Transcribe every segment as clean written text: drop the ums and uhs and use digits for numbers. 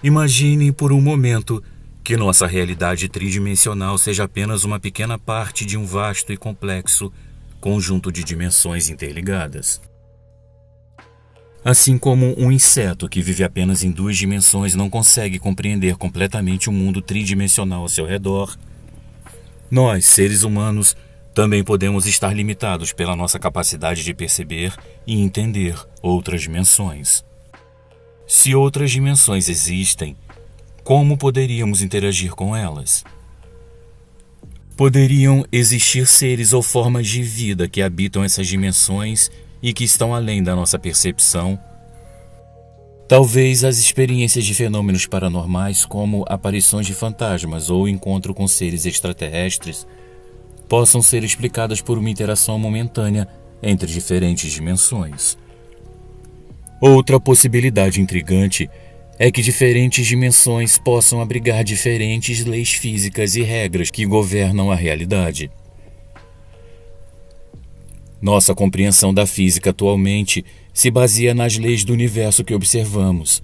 Imagine por um momento que nossa realidade tridimensional seja apenas uma pequena parte de um vasto e complexo conjunto de dimensões interligadas. Assim como um inseto que vive apenas em 2 dimensões não consegue compreender completamente o mundo tridimensional ao seu redor, nós, seres humanos, também podemos estar limitados pela nossa capacidade de perceber e entender outras dimensões. Se outras dimensões existem, como poderíamos interagir com elas? Poderiam existir seres ou formas de vida que habitam essas dimensões e que estão além da nossa percepção. Talvez as experiências de fenômenos paranormais, como aparições de fantasmas ou encontro com seres extraterrestres, possam ser explicadas por uma interação momentânea entre diferentes dimensões. Outra possibilidade intrigante é que diferentes dimensões possam abrigar diferentes leis físicas e regras que governam a realidade. Nossa compreensão da física atualmente se baseia nas leis do universo que observamos,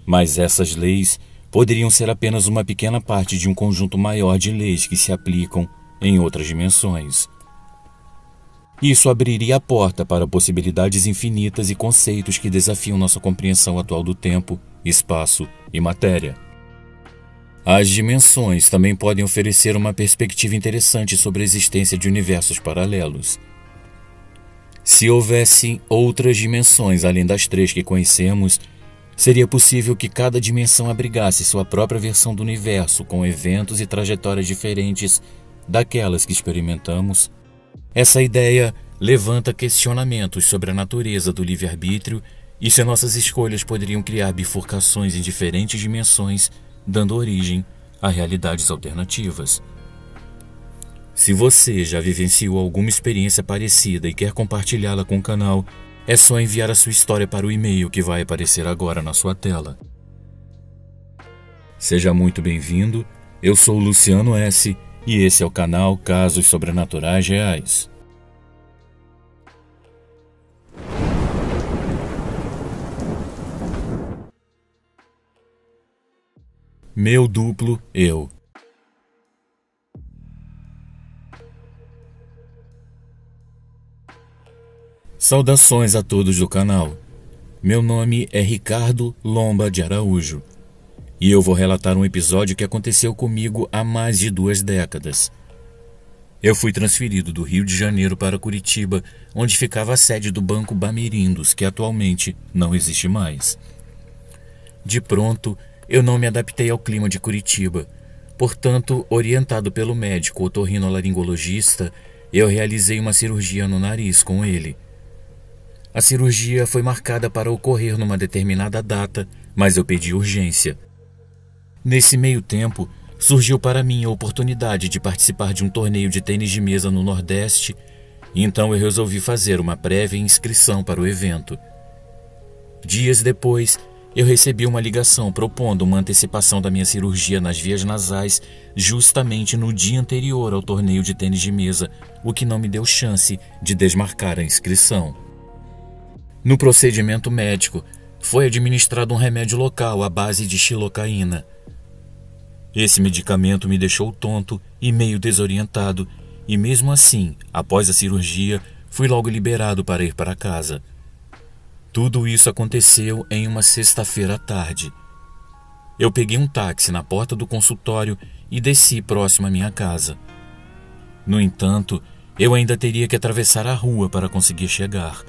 mas essas leis poderiam ser apenas uma pequena parte de um conjunto maior de leis que se aplicam em outras dimensões. Isso abriria a porta para possibilidades infinitas e conceitos que desafiam nossa compreensão atual do tempo, espaço e matéria. As dimensões também podem oferecer uma perspectiva interessante sobre a existência de universos paralelos. Se houvesse outras dimensões além das 3 que conhecemos, seria possível que cada dimensão abrigasse sua própria versão do universo, com eventos e trajetórias diferentes daquelas que experimentamos. Essa ideia levanta questionamentos sobre a natureza do livre-arbítrio e se nossas escolhas poderiam criar bifurcações em diferentes dimensões, dando origem a realidades alternativas. Se você já vivenciou alguma experiência parecida e quer compartilhá-la com o canal, é só enviar a sua história para o e-mail que vai aparecer agora na sua tela. Seja muito bem-vindo, eu sou o Luciano S. e esse é o canal Casos Sobrenaturais Reais. Meu duplo eu. Saudações a todos do canal. Meu nome é Ricardo Lomba de Araújo e eu vou relatar um episódio que aconteceu comigo há mais de 2 décadas. Eu fui transferido do Rio de Janeiro para Curitiba, onde ficava a sede do Banco Bamirindos, que atualmente não existe mais. De pronto, eu não me adaptei ao clima de Curitiba. Portanto, orientado pelo médico otorrinolaringologista, eu realizei uma cirurgia no nariz com ele. A cirurgia foi marcada para ocorrer numa determinada data, mas eu pedi urgência. Nesse meio tempo, surgiu para mim a oportunidade de participar de um torneio de tênis de mesa no Nordeste, e então eu resolvi fazer uma prévia inscrição para o evento. Dias depois, eu recebi uma ligação propondo uma antecipação da minha cirurgia nas vias nasais justamente no dia anterior ao torneio de tênis de mesa, o que não me deu chance de desmarcar a inscrição. No procedimento médico, foi administrado um remédio local à base de xilocaína. Esse medicamento me deixou tonto e meio desorientado, e mesmo assim, após a cirurgia, fui logo liberado para ir para casa. Tudo isso aconteceu em uma sexta-feira à tarde. Eu peguei um táxi na porta do consultório e desci próximo à minha casa. No entanto, eu ainda teria que atravessar a rua para conseguir chegar.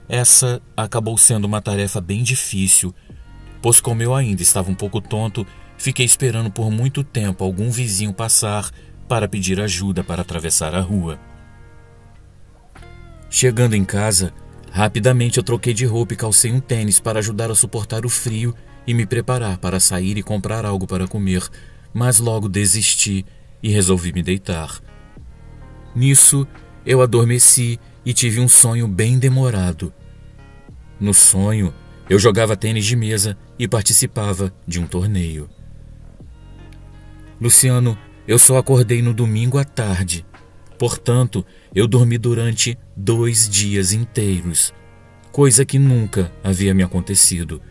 Essa acabou sendo uma tarefa bem difícil, pois como eu ainda estava um pouco tonto, fiquei esperando por muito tempo algum vizinho passar para pedir ajuda para atravessar a rua. Chegando em casa, rapidamente eu troquei de roupa e calcei um tênis para ajudar a suportar o frio e me preparar para sair e comprar algo para comer, mas logo desisti e resolvi me deitar. Nisso, eu adormeci e tive um sonho bem demorado. No sonho, eu jogava tênis de mesa e participava de um torneio. Luciano, eu só acordei no domingo à tarde. Portanto, eu dormi durante 2 dias inteiros, coisa que nunca havia me acontecido.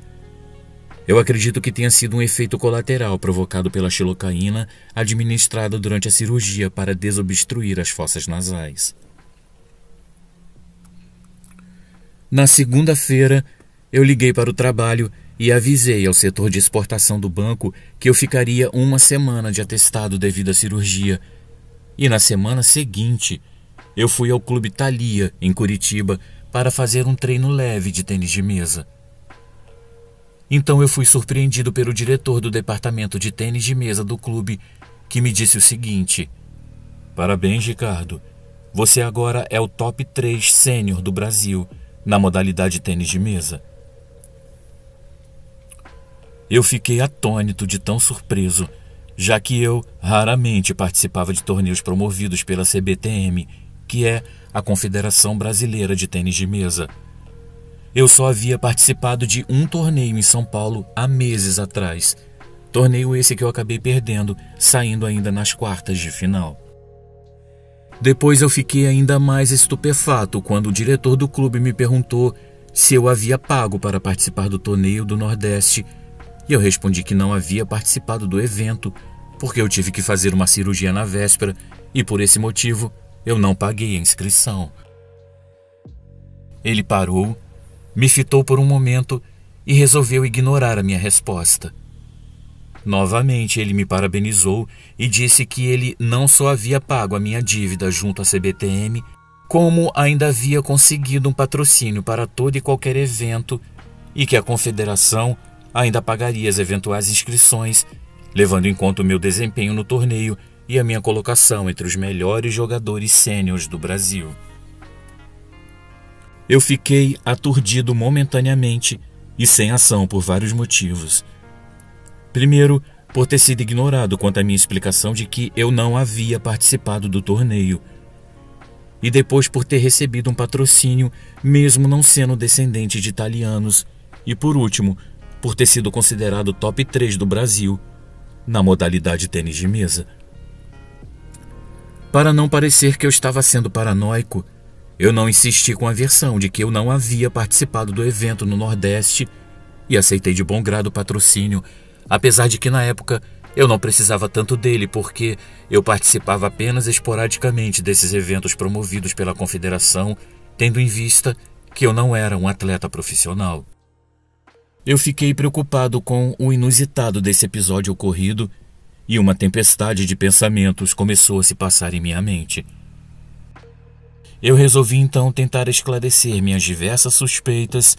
Eu acredito que tenha sido um efeito colateral provocado pela xilocaína administrada durante a cirurgia para desobstruir as fossas nasais. Na segunda-feira, eu liguei para o trabalho e avisei ao setor de exportação do banco que eu ficaria uma semana de atestado devido à cirurgia. E na semana seguinte, eu fui ao Clube Thalia, em Curitiba, para fazer um treino leve de tênis de mesa. Então eu fui surpreendido pelo diretor do departamento de tênis de mesa do clube, que me disse o seguinte: "Parabéns, Ricardo. Você agora é o top 3 sênior do Brasil na modalidade tênis de mesa." Eu fiquei atônito de tão surpreso, já que eu raramente participava de torneios promovidos pela CBTM, que é a Confederação Brasileira de Tênis de Mesa. Eu só havia participado de um torneio em São Paulo há meses atrás. Torneio esse que eu acabei perdendo, saindo ainda nas quartas de final. Depois eu fiquei ainda mais estupefato quando o diretor do clube me perguntou se eu havia pago para participar do torneio do Nordeste, e eu respondi que não havia participado do evento, porque eu tive que fazer uma cirurgia na véspera e por esse motivo eu não paguei a inscrição. Ele parou, me fitou por um momento e resolveu ignorar a minha resposta. Novamente ele me parabenizou e disse que ele não só havia pago a minha dívida junto à CBTM, como ainda havia conseguido um patrocínio para todo e qualquer evento e que a confederação ainda pagaria as eventuais inscrições, levando em conta o meu desempenho no torneio e a minha colocação entre os melhores jogadores sêniores do Brasil. Eu fiquei aturdido momentaneamente e sem ação por vários motivos. Primeiro, por ter sido ignorado quanto à minha explicação de que eu não havia participado do torneio. E depois por ter recebido um patrocínio, mesmo não sendo descendente de italianos. E por último, por ter sido considerado top 3 do Brasil na modalidade tênis de mesa. Para não parecer que eu estava sendo paranoico, eu não insisti com a versão de que eu não havia participado do evento no Nordeste e aceitei de bom grado o patrocínio, apesar de que na época eu não precisava tanto dele porque eu participava apenas esporadicamente desses eventos promovidos pela confederação, tendo em vista que eu não era um atleta profissional. Eu fiquei preocupado com o inusitado desse episódio ocorrido e uma tempestade de pensamentos começou a se passar em minha mente. Eu resolvi então tentar esclarecer minhas diversas suspeitas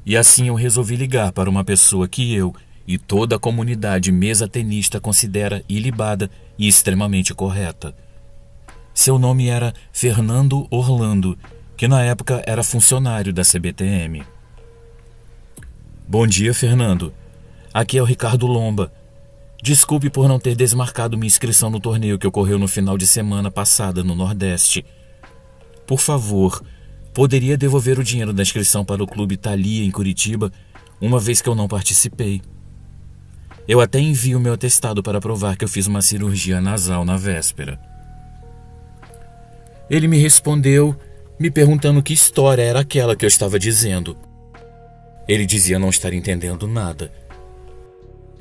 e assim eu resolvi ligar para uma pessoa que eu e toda a comunidade mesa-tenista considera ilibada e extremamente correta. Seu nome era Fernando Orlando, que na época era funcionário da CBTM. "Bom dia, Fernando. Aqui é o Ricardo Lomba. Desculpe por não ter desmarcado minha inscrição no torneio que ocorreu no final de semana passada no Nordeste. Por favor, poderia devolver o dinheiro da inscrição para o Clube Thalia em Curitiba, uma vez que eu não participei. Eu até envio meu atestado para provar que eu fiz uma cirurgia nasal na véspera." Ele me respondeu, me perguntando que história era aquela que eu estava dizendo. Ele dizia não estar entendendo nada.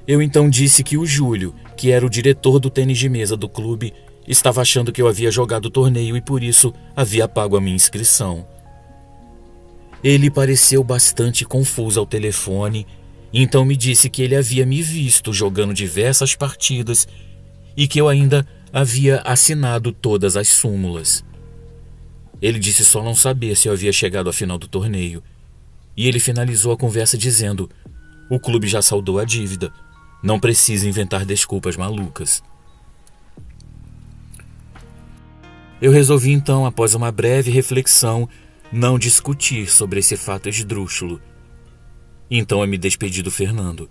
Eu então disse que o Júlio, que era o diretor do tênis de mesa do clube, estava achando que eu havia jogado o torneio e por isso havia pago a minha inscrição. Ele pareceu bastante confuso ao telefone, então me disse que ele havia me visto jogando diversas partidas e que eu ainda havia assinado todas as súmulas. Ele disse só não saber se eu havia chegado à final do torneio. E ele finalizou a conversa dizendo: "O clube já saldou a dívida. Não precisa inventar desculpas malucas." Eu resolvi então, após uma breve reflexão, não discutir sobre esse fato esdrúxulo. Então eu me despedi do Fernando.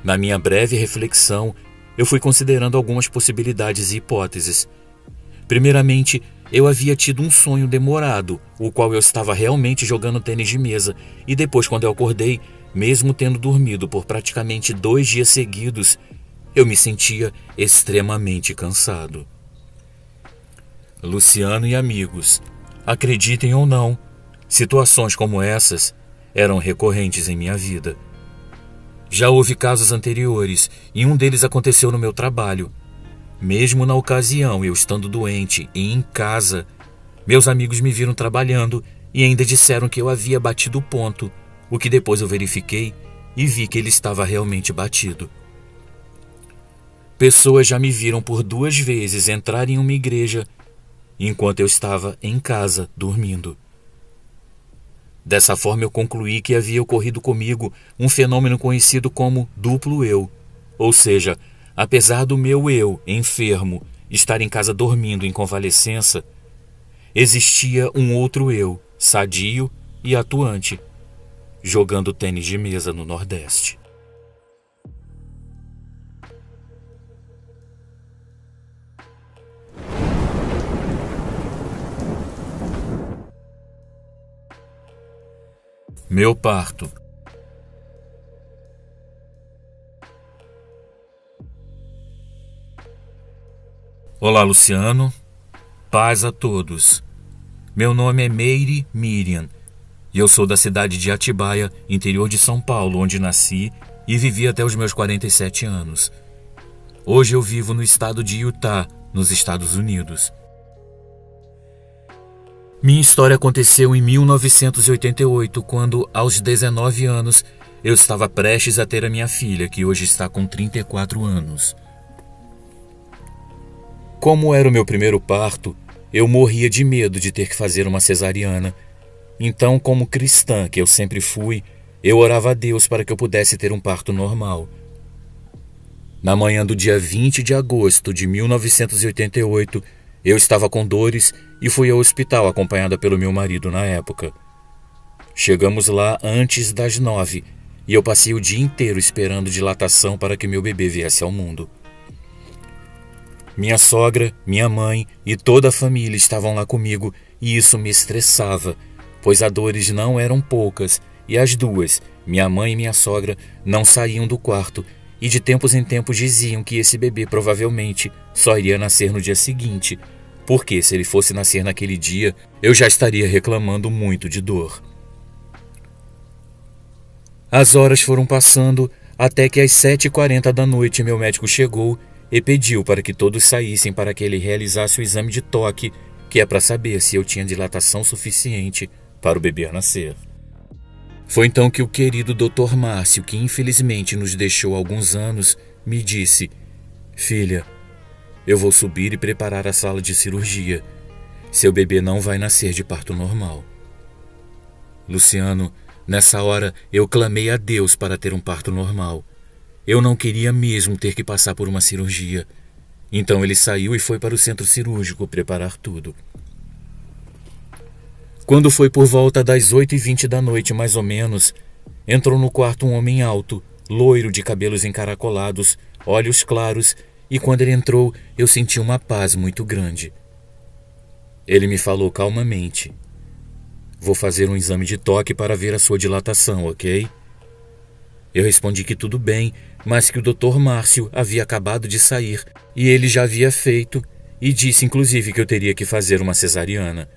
Na minha breve reflexão, eu fui considerando algumas possibilidades e hipóteses. Primeiramente, eu havia tido um sonho demorado, o qual eu estava realmente jogando tênis de mesa, e depois, quando eu acordei, mesmo tendo dormido por praticamente 2 dias seguidos, eu me sentia extremamente cansado. Luciano e amigos, acreditem ou não, situações como essas eram recorrentes em minha vida. Já houve casos anteriores e um deles aconteceu no meu trabalho. Mesmo na ocasião, eu estando doente e em casa, meus amigos me viram trabalhando e ainda disseram que eu havia batido o ponto, o que depois eu verifiquei e vi que ele estava realmente batido. Pessoas já me viram por 2 vezes entrar em uma igreja enquanto eu estava em casa dormindo. Dessa forma eu concluí que havia ocorrido comigo um fenômeno conhecido como duplo eu, ou seja, apesar do meu eu enfermo estar em casa dormindo em convalescença, existia um outro eu, sadio e atuante, jogando tênis de mesa no Nordeste. Meu parto. Olá, Luciano. Paz a todos. Meu nome é Meire Miriam e eu sou da cidade de Atibaia, interior de São Paulo, onde nasci e vivi até os meus 47 anos. Hoje eu vivo no estado de Utah, nos Estados Unidos. Minha história aconteceu em 1988, quando, aos 19 anos, eu estava prestes a ter a minha filha, que hoje está com 34 anos. Como era o meu primeiro parto, eu morria de medo de ter que fazer uma cesariana. Então, como cristã que eu sempre fui, eu orava a Deus para que eu pudesse ter um parto normal. Na manhã do dia 20 de agosto de 1988, eu estava com dores e fui ao hospital acompanhada pelo meu marido na época. Chegamos lá antes das 9 e eu passei o dia inteiro esperando dilatação para que meu bebê viesse ao mundo. Minha sogra, minha mãe e toda a família estavam lá comigo e isso me estressava, pois as dores não eram poucas e as duas, minha mãe e minha sogra, não saíam do quarto e de tempos em tempos diziam que esse bebê provavelmente só iria nascer no dia seguinte, porque se ele fosse nascer naquele dia, eu já estaria reclamando muito de dor. As horas foram passando até que às 7h40 da noite meu médico chegou e pediu para que todos saíssem para que ele realizasse o exame de toque, que é para saber se eu tinha dilatação suficiente para o bebê nascer. Foi então que o querido Dr. Márcio, que infelizmente nos deixou há alguns anos, me disse: "Filha, eu vou subir e preparar a sala de cirurgia. Seu bebê não vai nascer de parto normal." Luciano, nessa hora eu clamei a Deus para ter um parto normal. Eu não queria mesmo ter que passar por uma cirurgia. Então ele saiu e foi para o centro cirúrgico preparar tudo. Quando foi por volta das 8h20 da noite, mais ou menos, entrou no quarto um homem alto, loiro, de cabelos encaracolados, olhos claros, e quando ele entrou, eu senti uma paz muito grande. Ele me falou calmamente: "Vou fazer um exame de toque para ver a sua dilatação, ok?" Eu respondi que tudo bem, mas que o Dr. Márcio havia acabado de sair e ele já havia feito e disse inclusive que eu teria que fazer uma cesariana.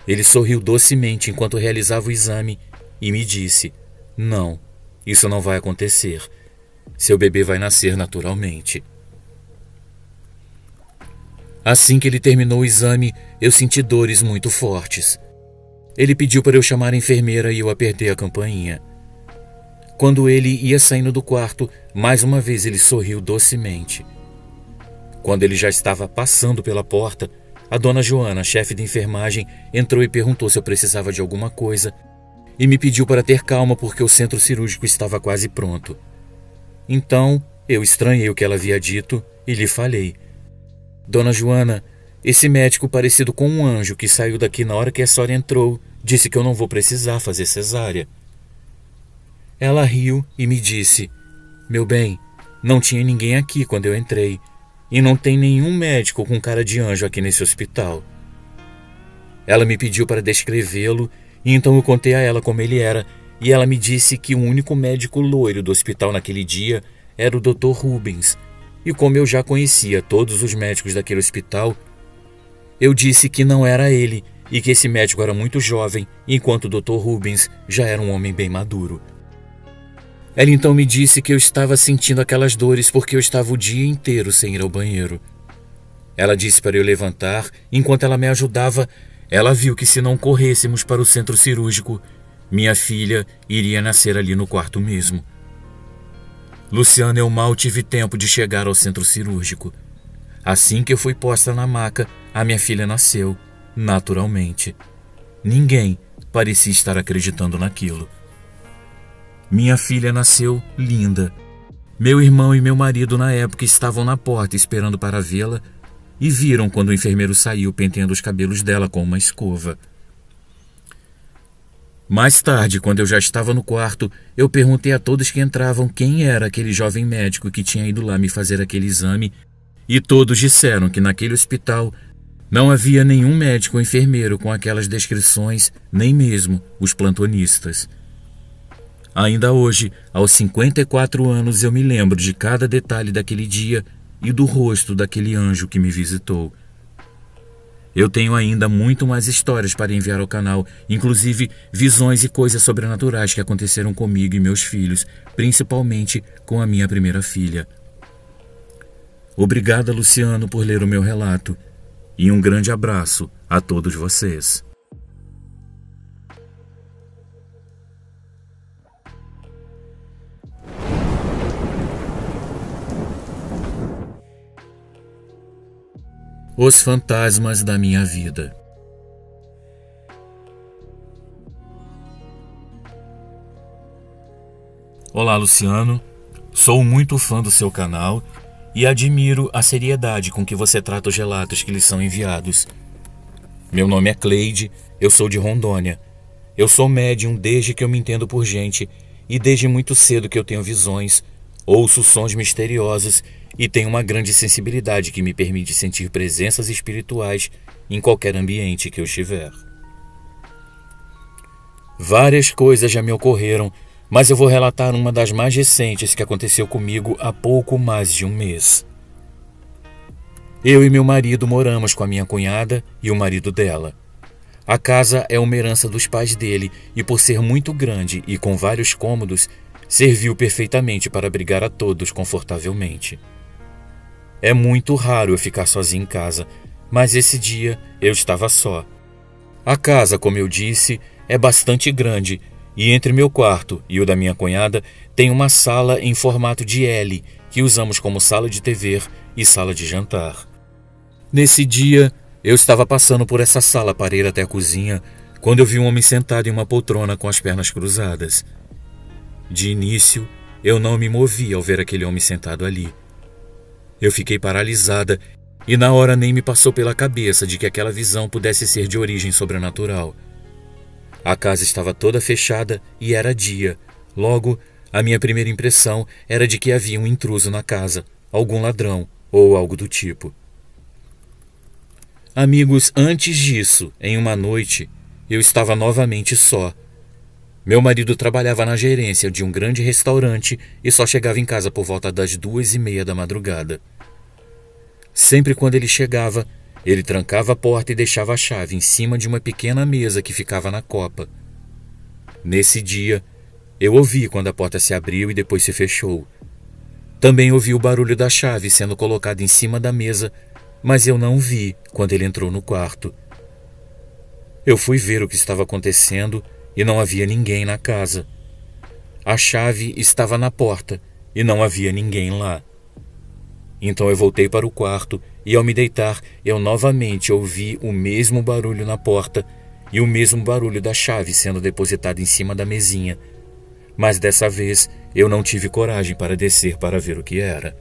Ele sorriu docemente enquanto realizava o exame e me disse: "Não, isso não vai acontecer. Seu bebê vai nascer naturalmente." Assim que ele terminou o exame, eu senti dores muito fortes. Ele pediu para eu chamar a enfermeira e eu apertei a campainha. Quando ele ia saindo do quarto, mais uma vez ele sorriu docemente. Quando ele já estava passando pela porta, a dona Joana, chefe de enfermagem, entrou e perguntou se eu precisava de alguma coisa e me pediu para ter calma porque o centro cirúrgico estava quase pronto. Então, eu estranhei o que ela havia dito e lhe falei: "Dona Joana, esse médico parecido com um anjo que saiu daqui na hora que a senhora entrou, disse que eu não vou precisar fazer cesárea." Ela riu e me disse: "Meu bem, não tinha ninguém aqui quando eu entrei. E não tem nenhum médico com cara de anjo aqui nesse hospital." Ela me pediu para descrevê-lo, e então eu contei a ela como ele era, e ela me disse que o único médico loiro do hospital naquele dia era o Dr. Rubens. E como eu já conhecia todos os médicos daquele hospital, eu disse que não era ele, e que esse médico era muito jovem, enquanto o Dr. Rubens já era um homem bem maduro. Ela então me disse que eu estava sentindo aquelas dores porque eu estava o dia inteiro sem ir ao banheiro. Ela disse para eu levantar. Enquanto ela me ajudava, ela viu que se não corrêssemos para o centro cirúrgico, minha filha iria nascer ali no quarto mesmo. Luciano, eu mal tive tempo de chegar ao centro cirúrgico. Assim que eu fui posta na maca, a minha filha nasceu, naturalmente. Ninguém parecia estar acreditando naquilo. Minha filha nasceu linda. Meu irmão e meu marido na época estavam na porta esperando para vê-la e viram quando o enfermeiro saiu penteando os cabelos dela com uma escova. Mais tarde, quando eu já estava no quarto, eu perguntei a todos que entravam quem era aquele jovem médico que tinha ido lá me fazer aquele exame, e todos disseram que naquele hospital não havia nenhum médico ou enfermeiro com aquelas descrições, nem mesmo os plantonistas. Ainda hoje, aos 54 anos, eu me lembro de cada detalhe daquele dia e do rosto daquele anjo que me visitou. Eu tenho ainda muito mais histórias para enviar ao canal, inclusive visões e coisas sobrenaturais que aconteceram comigo e meus filhos, principalmente com a minha primeira filha. Obrigada, Luciano, por ler o meu relato, e um grande abraço a todos vocês. Os fantasmas da minha vida. Olá, Luciano. Sou muito fã do seu canal e admiro a seriedade com que você trata os relatos que lhe são enviados. Meu nome é Cleide, eu sou de Rondônia. Eu sou médium desde que eu me entendo por gente e desde muito cedo que eu tenho visões, ouço sons misteriosos e tenho uma grande sensibilidade que me permite sentir presenças espirituais em qualquer ambiente que eu estiver. Várias coisas já me ocorreram, mas eu vou relatar uma das mais recentes que aconteceu comigo há pouco mais de um mês. Eu e meu marido moramos com a minha cunhada e o marido dela. A casa é uma herança dos pais dele e, por ser muito grande e com vários cômodos, serviu perfeitamente para abrigar a todos confortavelmente. É muito raro eu ficar sozinho em casa, mas esse dia eu estava só. A casa, como eu disse, é bastante grande e entre meu quarto e o da minha cunhada tem uma sala em formato de L que usamos como sala de TV e sala de jantar. Nesse dia, eu estava passando por essa sala para ir até a cozinha quando eu vi um homem sentado em uma poltrona com as pernas cruzadas. De início, eu não me movi ao ver aquele homem sentado ali. Eu fiquei paralisada e na hora nem me passou pela cabeça de que aquela visão pudesse ser de origem sobrenatural. A casa estava toda fechada e era dia. Logo, a minha primeira impressão era de que havia um intruso na casa, algum ladrão ou algo do tipo. Amigos, antes disso, em uma noite, eu estava novamente só. Meu marido trabalhava na gerência de um grande restaurante e só chegava em casa por volta das 2:30 da madrugada. Sempre quando ele chegava, ele trancava a porta e deixava a chave em cima de uma pequena mesa que ficava na copa. Nesse dia, eu ouvi quando a porta se abriu e depois se fechou. Também ouvi o barulho da chave sendo colocada em cima da mesa, mas eu não vi quando ele entrou no quarto. Eu fui ver o que estava acontecendo e não havia ninguém na casa. A chave estava na porta e não havia ninguém lá. Então eu voltei para o quarto e, ao me deitar, eu novamente ouvi o mesmo barulho na porta e o mesmo barulho da chave sendo depositada em cima da mesinha. Mas dessa vez eu não tive coragem para descer para ver o que era.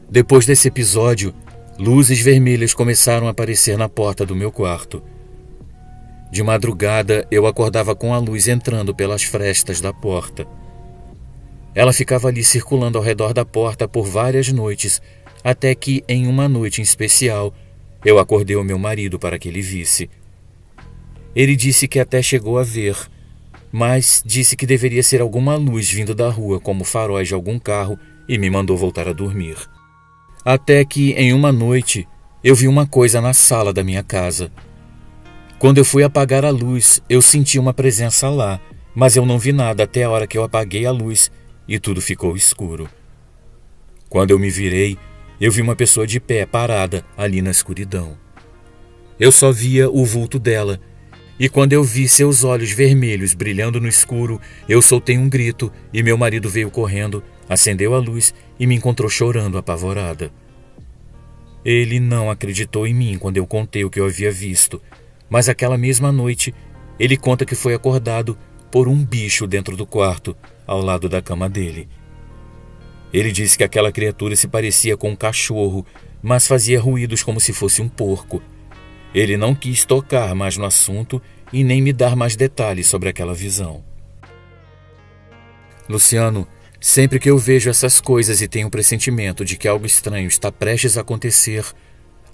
Depois desse episódio, luzes vermelhas começaram a aparecer na porta do meu quarto. De madrugada, eu acordava com a luz entrando pelas frestas da porta. Ela ficava ali circulando ao redor da porta por várias noites, até que, em uma noite em especial, eu acordei o meu marido para que ele visse. Ele disse que até chegou a ver, mas disse que deveria ser alguma luz vindo da rua, como faróis de algum carro, e me mandou voltar a dormir. Até que, em uma noite, eu vi uma coisa na sala da minha casa. Quando eu fui apagar a luz, eu senti uma presença lá, mas eu não vi nada até a hora que eu apaguei a luz e tudo ficou escuro. Quando eu me virei, eu vi uma pessoa de pé, parada, ali na escuridão. Eu só via o vulto dela, e quando eu vi seus olhos vermelhos brilhando no escuro, eu soltei um grito e meu marido veio correndo, acendeu a luz e me encontrou chorando apavorada. Ele não acreditou em mim quando eu contei o que eu havia visto, mas aquela mesma noite ele conta que foi acordado por um bicho dentro do quarto, ao lado da cama dele. Ele disse que aquela criatura se parecia com um cachorro, mas fazia ruídos como se fosse um porco. Ele não quis tocar mais no assunto e nem me dar mais detalhes sobre aquela visão. Luciano, sempre que eu vejo essas coisas e tenho o pressentimento de que algo estranho está prestes a acontecer,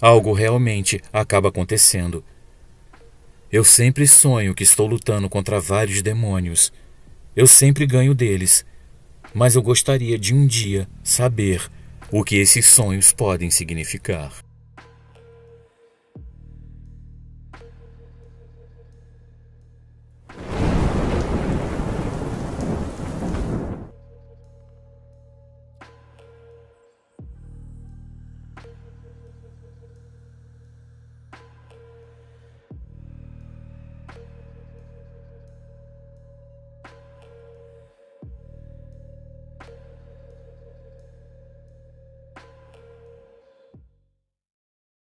algo realmente acaba acontecendo. Eu sempre sonho que estou lutando contra vários demônios. Eu sempre ganho deles, mas eu gostaria de um dia saber o que esses sonhos podem significar.